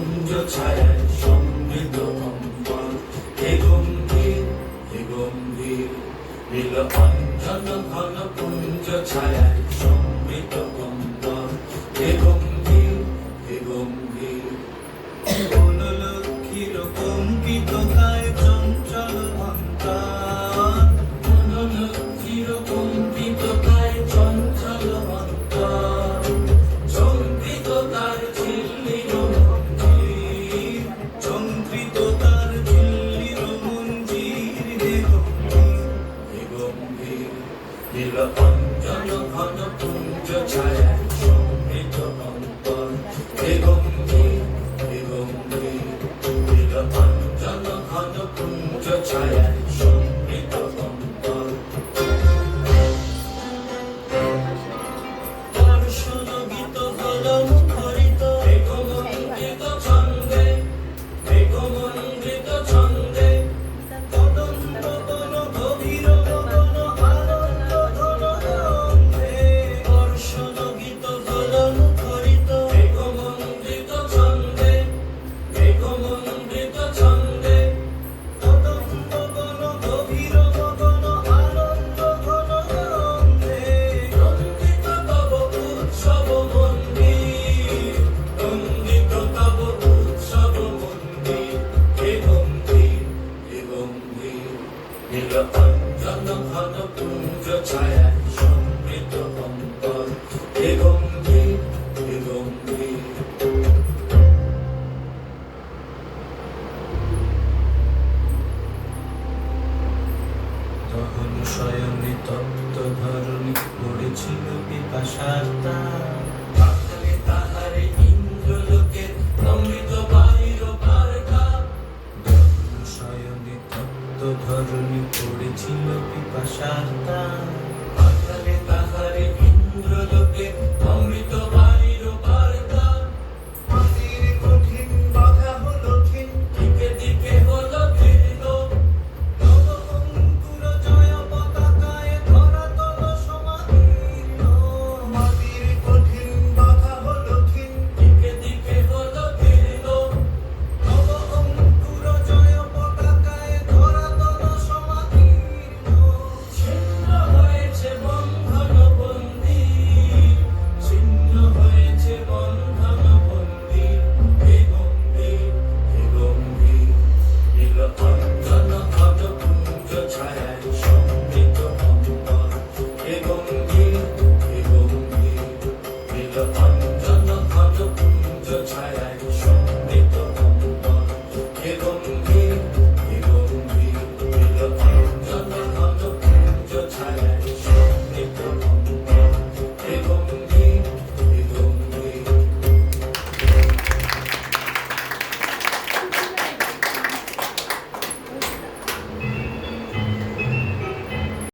কুঞ্জ ছায়ায় সমৃদ্ধ অম্বর, হে গম্ভীর হে গম্ভীর, নীল অঞ্জন ঘন কুঞ্জ ছায়ায় সমৃদ্ধ অম্বর, হে গম্ভীর হে গম্ভীর। কোন লক্ষ্মীর কম্পিততায় চঞ্চল অন্তর, কোন লক্ষ্মীর কম্পিততায় চঞ্চল অন্তর, চঞ্চিত তার ঝিল্লির মঞ্জির, চঞ্চিত তার ঝিল্লির মঞ্জির, হে গম্ভীর হে গম্ভীর, নীল অঞ্জন ঘন কুঞ্জ ছায়ায় সমৃদ্ধ অন্তর, হে গম্ভীর হে গম্ভীর, নীল অঞ্জন ঘন কুঞ্জ ছায়ায় সমৃদ্ধ অন্তর। হর্ষযোগিত হল মুখরিত মেঘমণ্ডিত ছন্দে, মেঘমণ্ডিত ছন্দে, তদন্ত বন গভীর গগন আনন্দ ঘন গন্ধে। হর্ষযোগিত হল মুখরিত মেঘমণ্ডিত ছন্দে, মেঘমণ্ডিত ছন্দে, তদন্ত বন গভীর গগন আনন্দ ঘন গন্ধে। নন্দিত তব উৎসব মন্দির, নন্দিত তব উৎসব মন্দির, হে গম্ভীর হে গম্ভীর, নীল অঞ্জন ঘন কুঞ্জ ছায়ায় সমৃদ্ধ অন্তর, হে গম্ভীর হে গম্ভীর। তখন শয়নে তপ্ত ধরণী পড়েছিল পিপাসার তার, পাতালে তাহারে ইন্দ্রলোকের অমৃত বায়ুর বার্তা। তখন শয়নে তপ্ত ধরণী পড়েছিল পিপাসার তার, পাতালে তাহারে ইন্দ্রলোকের অমৃত বায়ুর বার্তা। মাটির কঠিন বাধা হলো ক্ষীণ, দিকে দিকে হলো দীর্ঘ, নব অঙ্কুর জয় পতাকায় ধরাতল সমাদীর্ণ। মাটির কঠিন বাধা হলো ক্ষীণ, দিকে দিকে হলো দীর্ঘ, নব অঙ্কুর জয় পতাকায় ধরাতল সমাদীর্ণ। ছিন্ন হয়েছে বন্ধন বন্দী, ছিন্ন হয়েছে বন্ধন বন্দী, হে গম্ভীর হে গম্ভীর, নীল অঞ্জন ঘন কুঞ্জ ছায়ায় সমৃদ্ধ অন্তর, হে গম্ভীর হে গম্ভীর, নীল